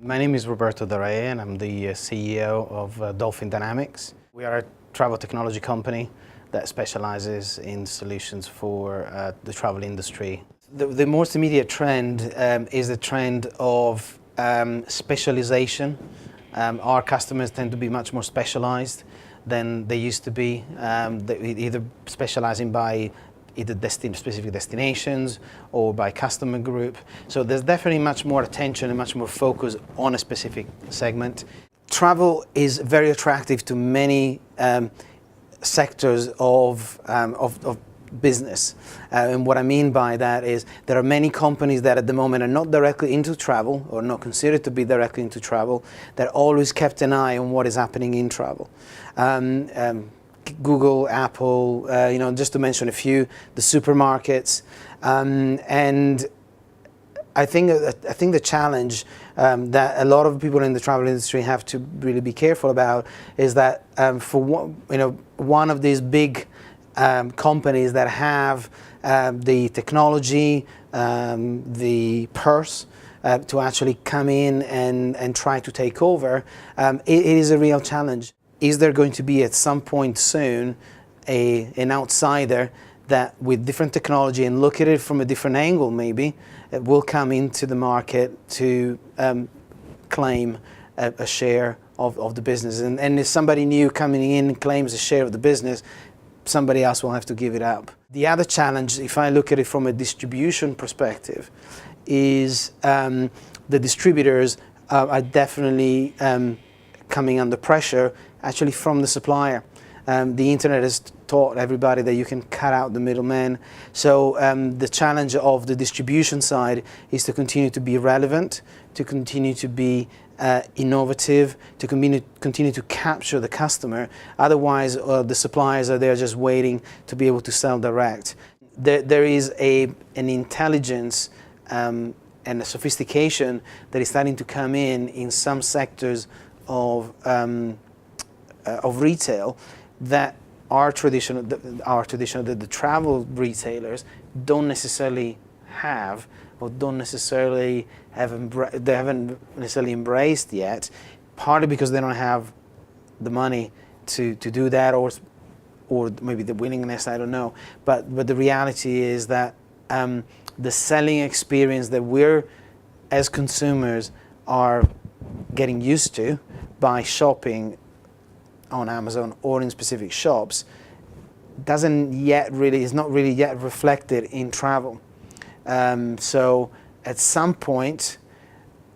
My name is Roberto Da Re and I'm the CEO of Dolphin Dynamics. We are a travel technology company that specializes in solutions for the travel industry. The most immediate trend is the trend of specialization. Our customers tend to be much more specialized than they used to be, either specializing by either specific destinations or by customer group. So there's definitely much more attention and much more focus on a specific segment. Travel is very attractive to many sectors of business. And what I mean by that is there are many companies that at the moment are not directly into travel or not considered to be directly into travel that always kept an eye on what is happening in travel. Google, Apple, just to mention a few, the supermarkets, and I think the challenge that a lot of people in the travel industry have to really be careful about is that for one of these big companies that have the technology, the purse to actually come in and try to take over, it is a real challenge. Is there going to be at some point soon an outsider that with different technology and look at it from a different angle maybe, will come into the market to claim a share of the business? And if somebody new coming in claims a share of the business, somebody else will have to give it up. The other challenge, if I look at it from a distribution perspective, is the distributors are definitely coming under pressure actually from the supplier. The internet has taught everybody that you can cut out the middleman. So the challenge of the distribution side is to continue to be relevant, to continue to be innovative, to continue to capture the customer. Otherwise, the suppliers are there just waiting to be able to sell direct. There is an intelligence and a sophistication that is starting to come in some sectors of retail that the travel retailers don't necessarily have, or don't necessarily they haven't necessarily embraced yet, partly because they don't have the money to do that, or maybe the willingness, I don't know. But the reality is that the selling experience that we're as consumers are getting used to by shopping on Amazon or in specific shops is not really yet reflected in travel. So at some point,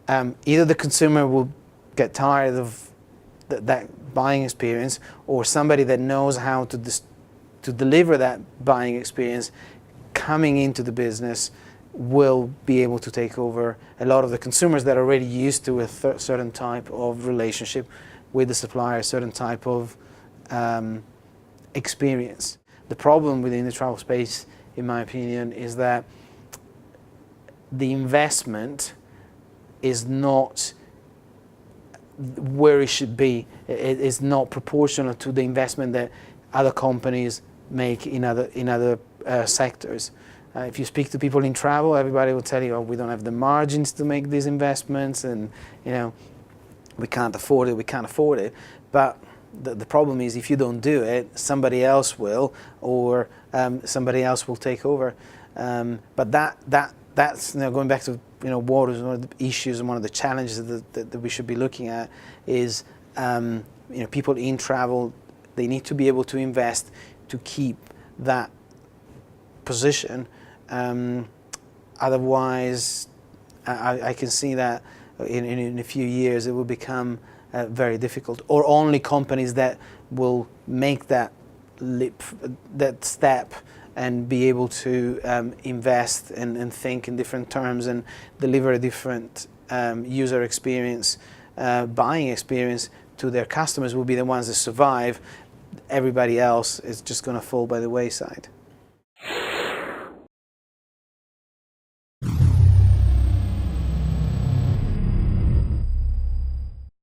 either the consumer will get tired of that buying experience, or somebody that knows how to deliver that buying experience coming into the business will be able to take over a lot of the consumers that are already used to a certain type of relationship with the supplier, a certain type of experience. The problem within the travel space, in my opinion, is that the investment is not where it should be. It is not proportional to the investment that other companies make in other sectors. If you speak to people in travel, everybody will tell you, oh, we don't have the margins to make these investments, and we can't afford it. But the problem is, if you don't do it, somebody else will, or somebody else will take over. But that's going back to what is one of the issues and one of the challenges that we should be looking at is people in travel, they need to be able to invest to keep that position. Otherwise, I can see that in a few years it will become very difficult, or only companies that will make that step and be able to invest and think in different terms and deliver a different user experience, buying experience to their customers will be the ones that survive. Everybody else is just going to fall by the wayside.